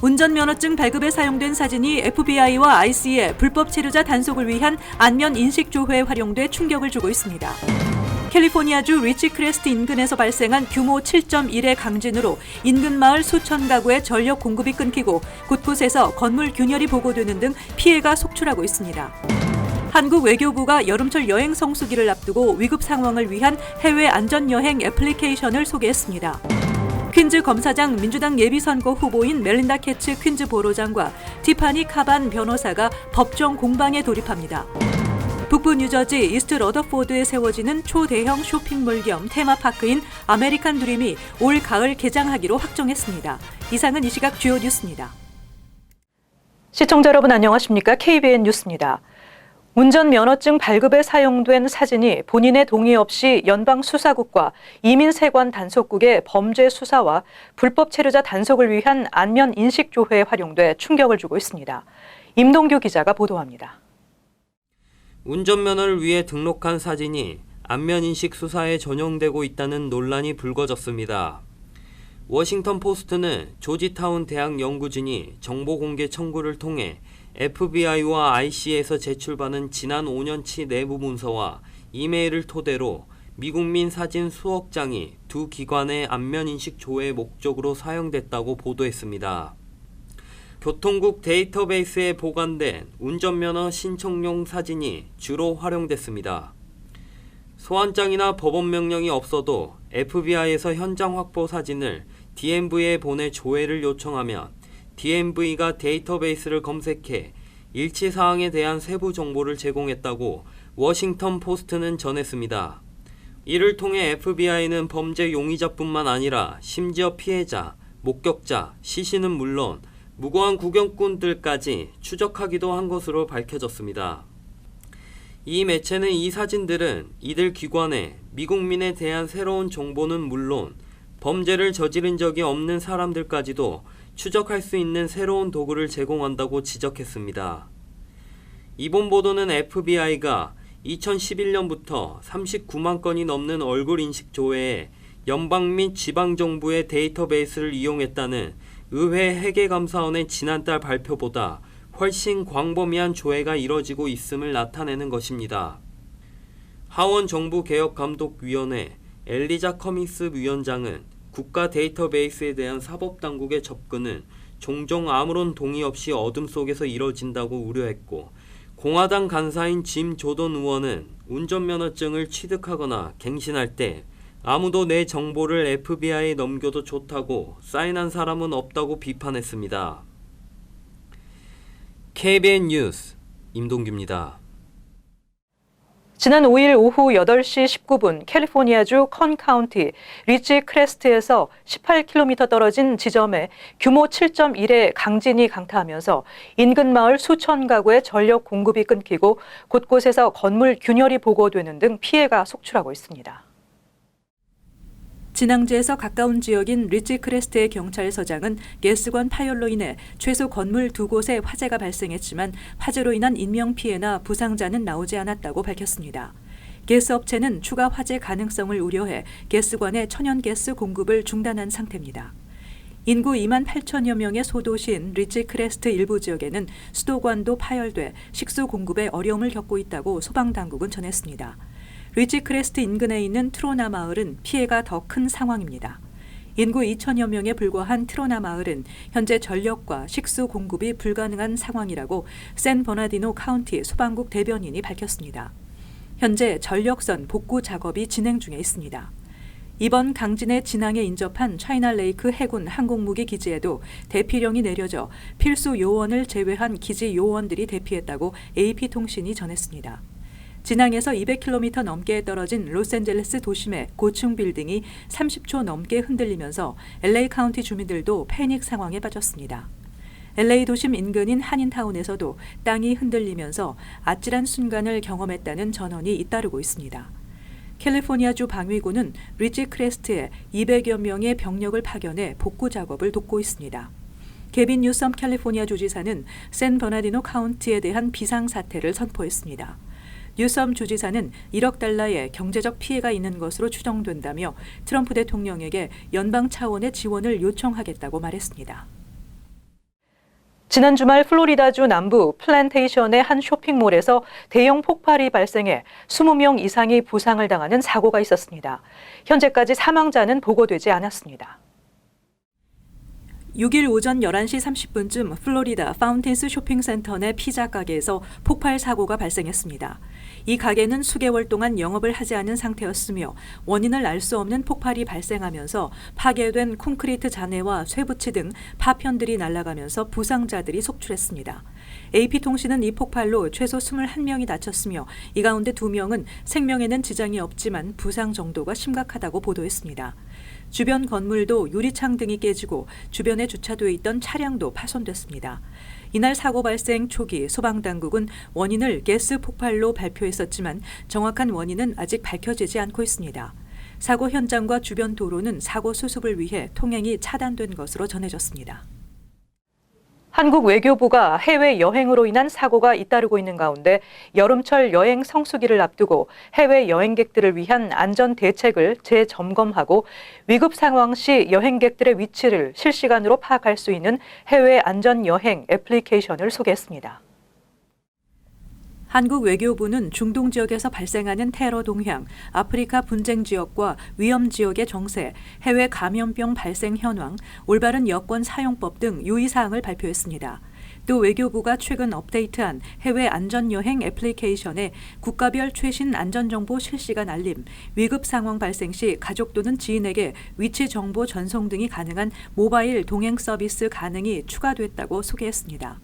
운전면허증 발급에 사용된 사진이 FBI와 IC의 불법 체류자 단속을 위한 안면 인식 조회에 활용돼 충격을 주고 있습니다. 캘리포니아주 리치크레스트 인근에서 발생한 규모 7.1의 강진으로 인근 마을 수천 가구의 전력 공급이 끊기고 곳곳에서 건물 균열이 보고되는 등 피해가 속출하고 있습니다. 한국 외교부가 여름철 여행 성수기를 앞두고 위급 상황을 위한 해외 안전여행 애플리케이션을 소개했습니다. 퀸즈 검사장 민주당 예비선거 후보인 멜린다 캐츠 퀸즈 보로장과 티파니 카반 변호사가 법정 공방에 돌입합니다. 북부 뉴저지 이스트 러더포드에 세워지는 초대형 쇼핑몰 겸 테마파크인 아메리칸 드림이 올 가을 개장하기로 확정했습니다. 이상은 이 시각 주요 뉴스입니다. 시청자 여러분 안녕하십니까? KBN 뉴스입니다. 운전면허증 발급에 사용된 사진이 본인의 동의 없이 연방수사국과 이민세관 단속국의 범죄 수사와 불법 체류자 단속을 위한 안면 인식 조회에 활용돼 충격을 주고 있습니다. 임동규 기자가 보도합니다. 운전면허를 위해 등록한 사진이 안면인식 수사에 전용되고 있다는 논란이 불거졌습니다. 워싱턴 포스트는 조지타운 대학 연구진이 정보공개 청구를 통해 FBI와 IC에서 제출받은 지난 5년치 내부 문서와 이메일을 토대로 미국민 사진 수억 장이 두 기관의 안면인식 조회 목적으로 사용됐다고 보도했습니다. 교통국 데이터베이스에 보관된 운전면허 신청용 사진이 주로 활용됐습니다. 소환장이나 법원 명령이 없어도 FBI에서 현장 확보 사진을 DMV에 보내 조회를 요청하면 DMV가 데이터베이스를 검색해 일치 사항에 대한 세부 정보를 제공했다고 워싱턴 포스트는 전했습니다. 이를 통해 FBI는 범죄 용의자뿐만 아니라 심지어 피해자, 목격자, 시신은 물론 무고한 구경꾼들까지 추적하기도 한 것으로 밝혀졌습니다. 이 매체는 이 사진들은 이들 기관에 미국민에 대한 새로운 정보는 물론 범죄를 저지른 적이 없는 사람들까지도 추적할 수 있는 새로운 도구를 제공한다고 지적했습니다. 이번 보도는 FBI가 2011년부터 39만 건이 넘는 얼굴 인식 조회에 연방 및 지방 정부의 데이터베이스를 이용했다는 의회 회계감사원의 지난달 발표보다 훨씬 광범위한 조회가 이뤄지고 있음을 나타내는 것입니다. 하원 정부개혁감독위원회 엘리자 커밍스 위원장은 국가 데이터베이스에 대한 사법당국의 접근은 종종 아무런 동의 없이 어둠 속에서 이뤄진다고 우려했고, 공화당 간사인 짐 조던 의원은 운전면허증을 취득하거나 갱신할 때 아무도 내 정보를 FBI에 넘겨도 좋다고 사인한 사람은 없다고 비판했습니다. KBN 뉴스 임동규입니다. 지난 5일 오후 8시 19분 캘리포니아주 컨 카운티 리치 크레스트에서 18km 떨어진 지점에 규모 7.1의 강진이 강타하면서 인근 마을 수천 가구의 전력 공급이 끊기고 곳곳에서 건물 균열이 보고되는 등 피해가 속출하고 있습니다. 진앙지에서 가까운 지역인 리치크레스트의 경찰서장은 가스관 파열로 인해 최소 건물 2곳에 화재가 발생했지만 화재로 인한 인명피해나 부상자는 나오지 않았다고 밝혔습니다. 가스업체는 추가 화재 가능성을 우려해 가스관의 천연가스 공급을 중단한 상태입니다. 인구 2만 8천여 명의 소도시인 리치크레스트 일부 지역에는 수도관도 파열돼 식수 공급에 어려움을 겪고 있다고 소방당국은 전했습니다. 리치크레스트 인근에 있는 트로나 마을은 피해가 더 큰 상황입니다. 인구 2천여 명에 불과한 트로나 마을은 현재 전력과 식수 공급이 불가능한 상황이라고 샌 버나디노 카운티 소방국 대변인이 밝혔습니다. 현재 전력선 복구 작업이 진행 중에 있습니다. 이번 강진의 진앙에 인접한 차이나 레이크 해군 항공무기 기지에도 대피령이 내려져 필수 요원을 제외한 기지 요원들이 대피했다고 AP통신이 전했습니다. 진앙에서 200km 넘게 떨어진 로스앤젤레스 도심의 고층 빌딩이 30초 넘게 흔들리면서 LA 카운티 주민들도 패닉 상황에 빠졌습니다. LA 도심 인근인 한인타운에서도 땅이 흔들리면서 아찔한 순간을 경험했다는 전언이 잇따르고 있습니다. 캘리포니아주 방위군은 리치크레스트에 200여 명의 병력을 파견해 복구 작업을 돕고 있습니다. 게빈 뉴섬 캘리포니아 주지사는 샌 버나디노 카운티에 대한 비상사태를 선포했습니다. 뉴섬 주지사는 1억 달러의 경제적 피해가 있는 것으로 추정된다며 트럼프 대통령에게 연방 차원의 지원을 요청하겠다고 말했습니다. 지난 주말 플로리다주 남부 플랜테이션의 한 쇼핑몰에서 대형 폭발이 발생해 20명 이상이 부상을 당하는 사고가 있었습니다. 현재까지 사망자는 보고되지 않았습니다. 6일 오전 11시 30분쯤 플로리다 파운틴스 쇼핑센터 내 피자 가게에서 폭발 사고가 발생했습니다. 이 가게는 수개월 동안 영업을 하지 않은 상태였으며 원인을 알 수 없는 폭발이 발생하면서 파괴된 콘크리트 잔해와 쇠붙이 등 파편들이 날아가면서 부상자들이 속출했습니다. AP통신은 이 폭발로 최소 21명이 다쳤으며 이 가운데 2명은 생명에는 지장이 없지만 부상 정도가 심각하다고 보도했습니다. 주변 건물도 유리창 등이 깨지고 주변에 주차돼 있던 차량도 파손됐습니다. 이날 사고 발생 초기 소방당국은 원인을 가스 폭발로 발표했었지만 정확한 원인은 아직 밝혀지지 않고 있습니다. 사고 현장과 주변 도로는 사고 수습을 위해 통행이 차단된 것으로 전해졌습니다. 한국 외교부가 해외 여행으로 인한 사고가 잇따르고 있는 가운데 여름철 여행 성수기를 앞두고 해외 여행객들을 위한 안전 대책을 재점검하고 위급 상황 시 여행객들의 위치를 실시간으로 파악할 수 있는 해외 안전 여행 애플리케이션을 소개했습니다. 한국 외교부는 중동 지역에서 발생하는 테러 동향, 아프리카 분쟁 지역과 위험 지역의 정세, 해외 감염병 발생 현황, 올바른 여권 사용법 등 유의사항을 발표했습니다. 또 외교부가 최근 업데이트한 해외 안전여행 애플리케이션에 국가별 최신 안전정보 실시간 알림, 위급 상황 발생 시 가족 또는 지인에게 위치 정보 전송 등이 가능한 모바일 동행 서비스 가능이 추가됐다고 소개했습니다.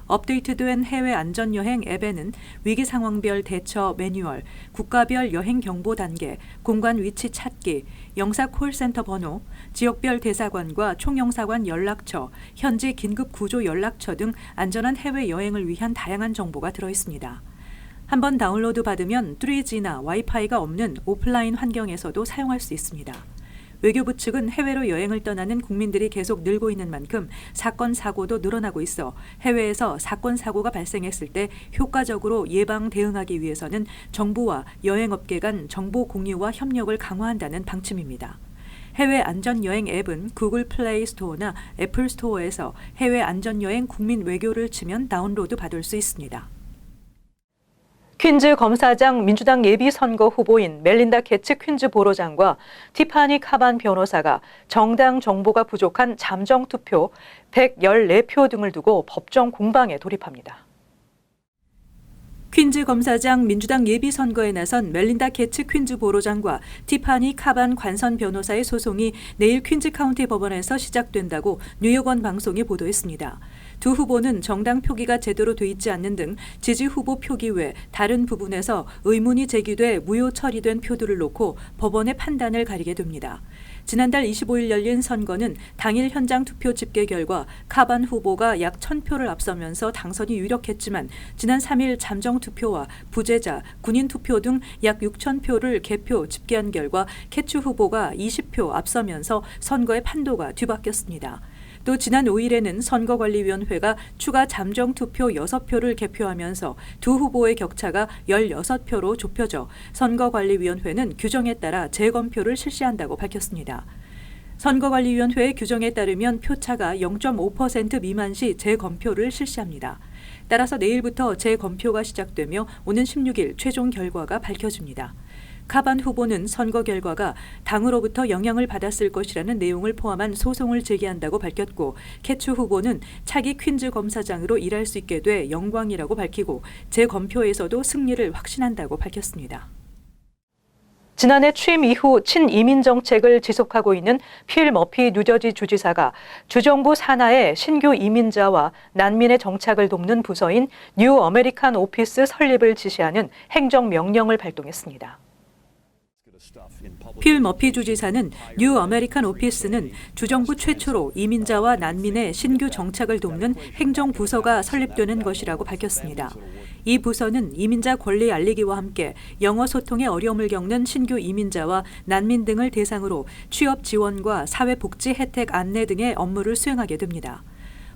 업데이트된 해외 안전여행 앱에는 위기상황별 대처 매뉴얼, 국가별 여행 경보 단계, 공간 위치 찾기, 영사 콜센터 번호, 지역별 대사관과 총영사관 연락처, 현지 긴급 구조 연락처 등 안전한 해외 여행을 위한 다양한 정보가 들어있습니다. 한번 다운로드 받으면 3G나 와이파이가 없는 오프라인 환경에서도 사용할 수 있습니다. 외교부 측은 해외로 여행을 떠나는 국민들이 계속 늘고 있는 만큼 사건, 사고도 늘어나고 있어 해외에서 사건, 사고가 발생했을 때 효과적으로 예방 대응하기 위해서는 정부와 여행업계 간 정보 공유와 협력을 강화한다는 방침입니다. 해외 안전여행 앱은 구글 플레이 스토어나 애플 스토어에서 해외 안전여행 국민 외교를 치면 다운로드 받을 수 있습니다. 퀸즈 검사장 민주당 예비선거 후보인 멜린다 게츠 퀸즈 보로장과 티파니 카반 변호사가 정당 정보가 부족한 잠정투표 114표 등을 두고 법정 공방에 돌입합니다. 퀸즈 검사장 민주당 예비선거에 나선 멜린다 게츠 퀸즈 보로장과 티파니 카반 관선 변호사의 소송이 내일 퀸즈 카운티 법원에서 시작된다고 뉴욕원 방송이 보도했습니다. 두 후보는 정당 표기가 제대로 돼 있지 않는 등 지지 후보 표기 외 다른 부분에서 의문이 제기돼 무효 처리된 표들을 놓고 법원의 판단을 가리게 됩니다. 지난달 25일 열린 선거는 당일 현장 투표 집계 결과 카반 후보가 약 1,000표를 앞서면서 당선이 유력했지만 지난 3일 잠정 투표와 부재자, 군인 투표 등 약 6,000표를 개표 집계한 결과 캐츠 후보가 20표 앞서면서 선거의 판도가 뒤바뀌었습니다. 또 지난 5일에는 선거관리위원회가 추가 잠정투표 6표를 개표하면서 두 후보의 격차가 16표로 좁혀져 선거관리위원회는 규정에 따라 재검표를 실시한다고 밝혔습니다. 선거관리위원회의 규정에 따르면 표차가 0.5% 미만 시 재검표를 실시합니다. 따라서 내일부터 재검표가 시작되며 오는 16일 최종 결과가 밝혀집니다. 카반 후보는 선거 결과가 당으로부터 영향을 받았을 것이라는 내용을 포함한 소송을 제기한다고 밝혔고 캐츠 후보는 차기 퀸즈 검사장으로 일할 수 있게 돼 영광이라고 밝히고 재검표에서도 승리를 확신한다고 밝혔습니다. 지난해 취임 이후 친이민 정책을 지속하고 있는 필 머피 뉴저지 주지사가 주정부 산하의 신규 이민자와 난민의 정착을 돕는 부서인 뉴 아메리칸 오피스 설립을 지시하는 행정명령을 발동했습니다. 필 머피 주지사는 뉴 아메리칸 오피스는 주정부 최초로 이민자와 난민의 신규 정착을 돕는 행정부서가 설립되는 것이라고 밝혔습니다. 이 부서는 이민자 권리 알리기와 함께 영어 소통에 어려움을 겪는 신규 이민자와 난민 등을 대상으로 취업 지원과 사회복지 혜택 안내 등의 업무를 수행하게 됩니다.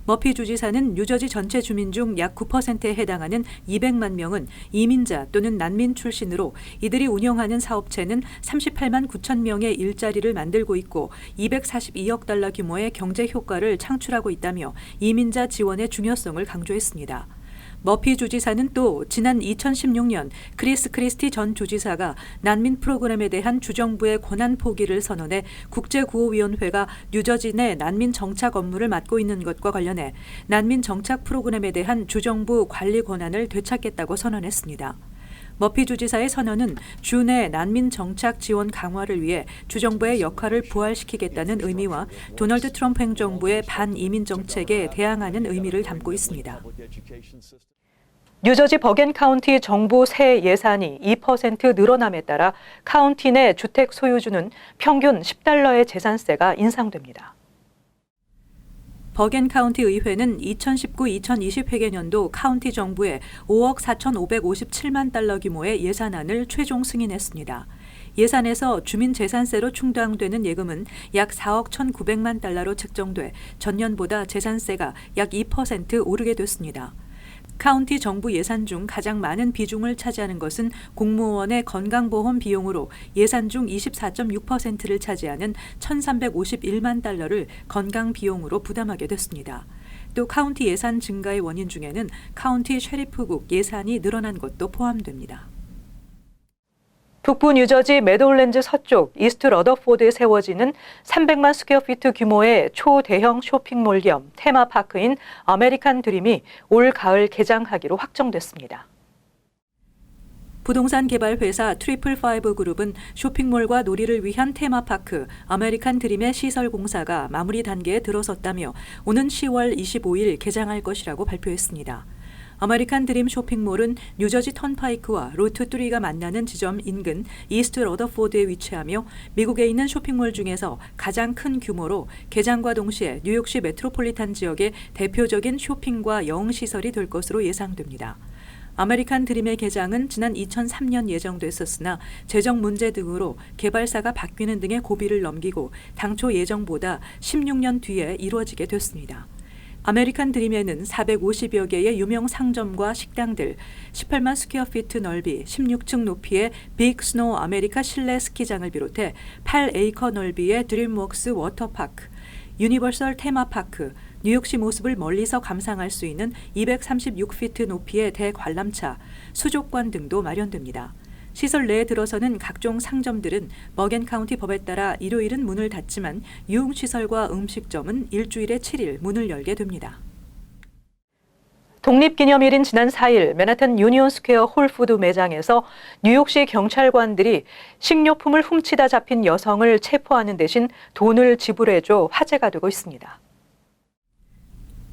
머피 주지사는 뉴저지 전체 주민 중 약 9%에 해당하는 200만 명은 이민자 또는 난민 출신으로 이들이 운영하는 사업체는 38만 9천 명의 일자리를 만들고 있고 242억 달러 규모의 경제 효과를 창출하고 있다며 이민자 지원의 중요성을 강조했습니다. 머피 주지사는 또 지난 2016년 크리스 크리스티 전 주지사가 난민 프로그램에 대한 주정부의 권한 포기를 선언해 국제구호위원회가 뉴저지 내 난민 정착 업무를 맡고 있는 것과 관련해 난민 정착 프로그램에 대한 주정부 관리 권한을 되찾겠다고 선언했습니다. 머피 주지사의 선언은 주 내 난민 정착 지원 강화를 위해 주정부의 역할을 부활시키겠다는 의미와 도널드 트럼프 행정부의 반이민 정책에 대항하는 의미를 담고 있습니다. 뉴저지 버겐 카운티 정부 세 예산이 2% 늘어남에 따라 카운티 내 주택 소유주는 평균 $10의 재산세가 인상됩니다. 버겐 카운티 의회는 2019-2020 회계년도 카운티 정부의 5억 4,557만 달러 규모의 예산안을 최종 승인했습니다. 예산에서 주민 재산세로 충당되는 예금은 약 4억 1,900만 달러로 책정돼 전년보다 재산세가 약 2% 오르게 됐습니다. 카운티 정부 예산 중 가장 많은 비중을 차지하는 것은 공무원의 건강보험 비용으로 예산 중 24.6%를 차지하는 1,351만 달러를 건강 비용으로 부담하게 됐습니다. 또 카운티 예산 증가의 원인 중에는 카운티 셰리프국 예산이 늘어난 것도 포함됩니다. 북부 뉴저지 메도울랜드 서쪽 이스트 러더포드에 세워지는 300만 스퀘어피트 규모의 초대형 쇼핑몰 겸 테마파크인 아메리칸 드림이 올 가을 개장하기로 확정됐습니다. 부동산 개발 회사 트리플5 그룹은 쇼핑몰과 놀이를 위한 테마파크 아메리칸 드림의 시설 공사가 마무리 단계에 들어섰다며 오는 10월 25일 개장할 것이라고 발표했습니다. 아메리칸 드림 쇼핑몰은 뉴저지 턴파이크와 루트 3가 만나는 지점 인근 이스트 러더포드에 위치하며 미국에 있는 쇼핑몰 중에서 가장 큰 규모로 개장과 동시에 뉴욕시 메트로폴리탄 지역의 대표적인 쇼핑과 여행시설이 될 것으로 예상됩니다. 아메리칸 드림의 개장은 지난 2003년 예정됐었으나 재정 문제 등으로 개발사가 바뀌는 등의 고비를 넘기고 당초 예정보다 16년 뒤에 이루어지게 됐습니다. 아메리칸 드림에는 450여 개의 유명 상점과 식당들, 18만 스퀘어피트 넓이, 16층 높이의 빅 스노우 아메리카 실내 스키장을 비롯해 8에이커 넓이의 드림웍스 워터파크, 유니버설 테마파크, 뉴욕시 모습을 멀리서 감상할 수 있는 236피트 높이의 대관람차, 수족관 등도 마련됩니다. 시설 내에 들어서는 각종 상점들은 버겐 카운티 법에 따라 일요일은 문을 닫지만 유흥시설과 음식점은 일주일에 7일 문을 열게 됩니다. 독립기념일인 지난 4일 맨하탄 유니온 스퀘어 홀푸드 매장에서 뉴욕시 경찰관들이 식료품을 훔치다 잡힌 여성을 체포하는 대신 돈을 지불해줘 화제가 되고 있습니다.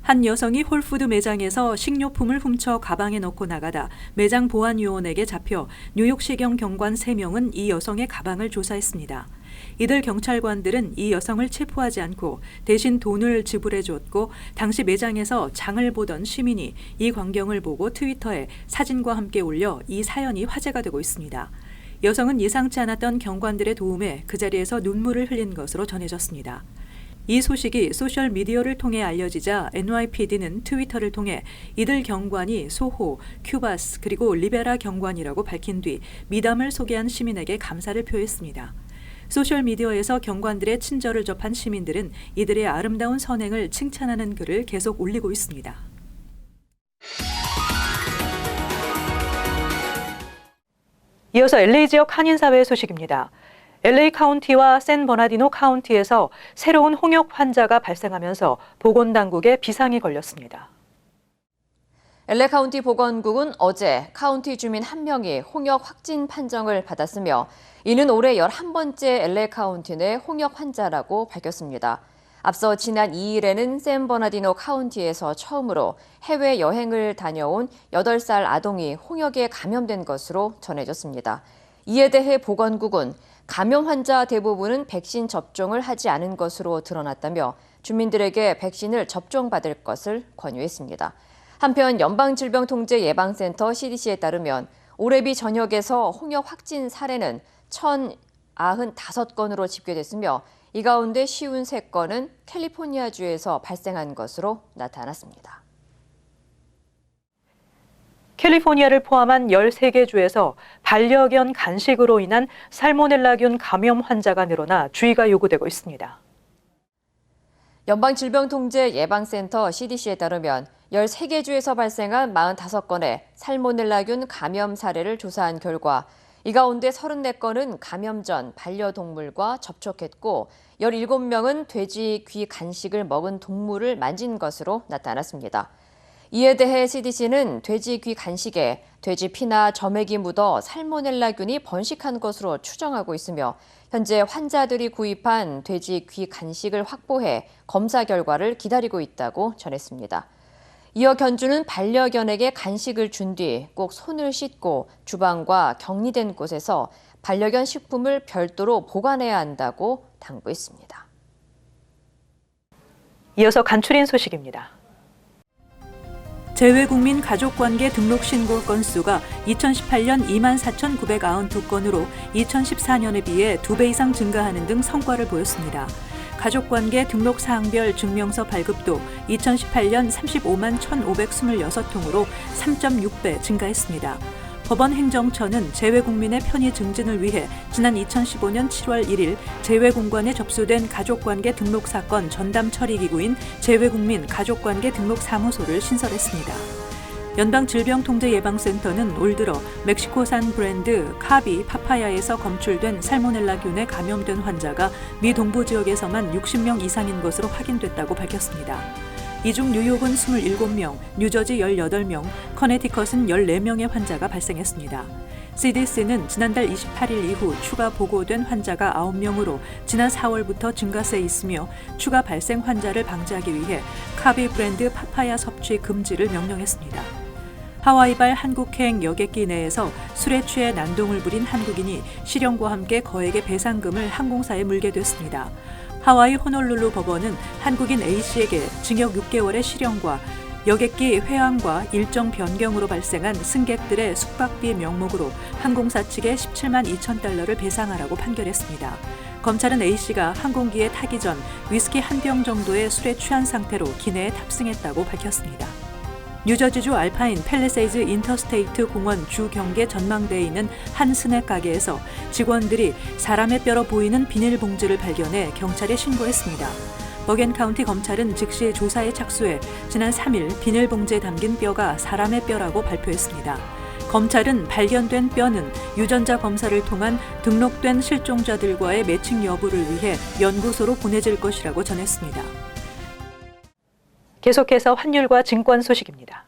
한 여성이 홀푸드 매장에서 식료품을 훔쳐 가방에 넣고 나가다 매장 보안 요원에게 잡혀 뉴욕시경 경관 3명은 이 여성의 가방을 조사했습니다. 이들 경찰관들은 이 여성을 체포하지 않고 대신 돈을 지불해 줬고 당시 매장에서 장을 보던 시민이 이 광경을 보고 트위터에 사진과 함께 올려 이 사연이 화제가 되고 있습니다. 여성은 예상치 않았던 경관들의 도움에 그 자리에서 눈물을 흘린 것으로 전해졌습니다. 이 소식이 소셜미디어를 통해 알려지자 NYPD는 트위터를 통해 이들 경관이 소호, 큐바스 그리고 리베라 경관이라고 밝힌 뒤 미담을 소개한 시민에게 감사를 표했습니다. 소셜미디어에서 경관들의 친절을 접한 시민들은 이들의 아름다운 선행을 칭찬하는 글을 계속 올리고 있습니다. 이어서 LA 지역 한인사회 소식입니다. LA 카운티와 샌버나디노 카운티에서 새로운 홍역 환자가 발생하면서 보건당국에 비상이 걸렸습니다. LA 카운티 보건국은 어제 카운티 주민 1명이 홍역 확진 판정을 받았으며 이는 올해 11번째 LA 카운티 내 홍역 환자라고 밝혔습니다. 앞서 지난 2일에는 샌버나디노 카운티에서 처음으로 해외여행을 다녀온 8살 아동이 홍역에 감염된 것으로 전해졌습니다. 이에 대해 보건국은 감염 환자 대부분은 백신 접종을 하지 않은 것으로 드러났다며 주민들에게 백신을 접종받을 것을 권유했습니다. 한편 연방질병통제예방센터 CDC에 따르면 올해비 전역에서 홍역 확진 사례는 1,095건으로 집계됐으며 이 가운데 쉬운 3건은 캘리포니아주에서 발생한 것으로 나타났습니다. 캘리포니아를 포함한 13개 주에서 반려견 간식으로 인한 살모넬라균 감염 환자가 늘어나 주의가 요구되고 있습니다. 연방질병통제예방센터 CDC에 따르면 13개 주에서 발생한 45건의 살모넬라균 감염 사례를 조사한 결과 이 가운데 34건은 감염 전 반려동물과 접촉했고 17명은 돼지 귀 간식을 먹은 동물을 만진 것으로 나타났습니다. 이에 대해 CDC는 돼지 귀 간식에 돼지 피나 점액이 묻어 살모넬라균이 번식한 것으로 추정하고 있으며 현재 환자들이 구입한 돼지 귀 간식을 확보해 검사 결과를 기다리고 있다고 전했습니다. 이어 견주는 반려견에게 간식을 준 뒤 꼭 손을 씻고 주방과 격리된 곳에서 반려견 식품을 별도로 보관해야 한다고 당부했습니다. 이어서 간추린 소식입니다. 재외국민 가족관계 등록 신고 건수가 2018년 24,992건으로 2014년에 비해 2배 이상 증가하는 등 성과를 보였습니다. 가족관계 등록 사항별 증명서 발급도 2018년 35만 1,526통으로 3.6배 증가했습니다. 법원 행정처는 재외국민의 편의 증진을 위해 지난 2015년 7월 1일 재외공관에 접수된 가족관계 등록 사건 전담 처리기구인 재외국민 가족관계 등록 사무소를 신설했습니다. 연방질병통제예방센터는 올 들어 멕시코산 브랜드 카비 파파야에서 검출된 살모넬라균에 감염된 환자가 미 동부 지역에서만 60명 이상인 것으로 확인됐다고 밝혔습니다. 이 중 뉴욕은 27명, 뉴저지 18명, 커네티컷은 14명의 환자가 발생했습니다. CDC는 지난달 28일 이후 추가 보고된 환자가 9명으로 지난 4월부터 증가세 있으며 추가 발생 환자를 방지하기 위해 카비 브랜드 파파야 섭취 금지를 명령했습니다. 하와이발 한국행 여객기 내에서 술에 취해 난동을 부린 한국인이 실형과 함께 거액의 배상금을 항공사에 물게 됐습니다. 하와이 호놀룰루 법원은 한국인 A씨에게 징역 6개월의 실형과 여객기 회항과 일정 변경으로 발생한 승객들의 숙박비 명목으로 항공사 측에 17만 2천 달러를 배상하라고 판결했습니다. 검찰은 A씨가 항공기에 타기 전 위스키 한 병 정도의 술에 취한 상태로 기내에 탑승했다고 밝혔습니다. 뉴저지주 알파인 팰리세이즈 인터스테이트 공원 주 경계 전망대에 있는 한 스낵 가게에서 직원들이 사람의 뼈로 보이는 비닐봉지를 발견해 경찰에 신고했습니다. 버겐 카운티 검찰은 즉시 조사에 착수해 지난 3일 비닐봉지에 담긴 뼈가 사람의 뼈라고 발표했습니다. 검찰은 발견된 뼈는 유전자 검사를 통한 등록된 실종자들과의 매칭 여부를 위해 연구소로 보내질 것이라고 전했습니다. 계속해서 환율과 증권 소식입니다.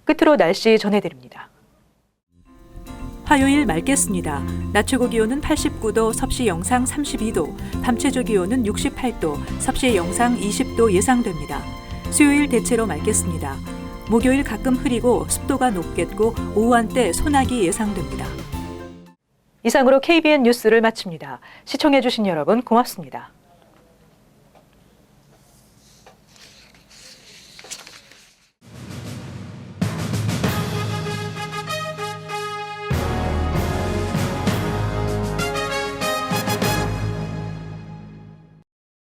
끝으로 날씨 전해드립니다. 화요일 맑겠습니다. 낮 최고 기온은 89도, 섭씨 영상 32도, 밤 최저 기온은 68도, 섭씨 영상 20도 예상됩니다. 수요일 대체로 맑겠습니다. 목요일 가끔 흐리고 습도가 높겠고 오후 한때 소나기 예상됩니다. 이상으로 KBN 뉴스를 마칩니다. 시청해주신 여러분 고맙습니다.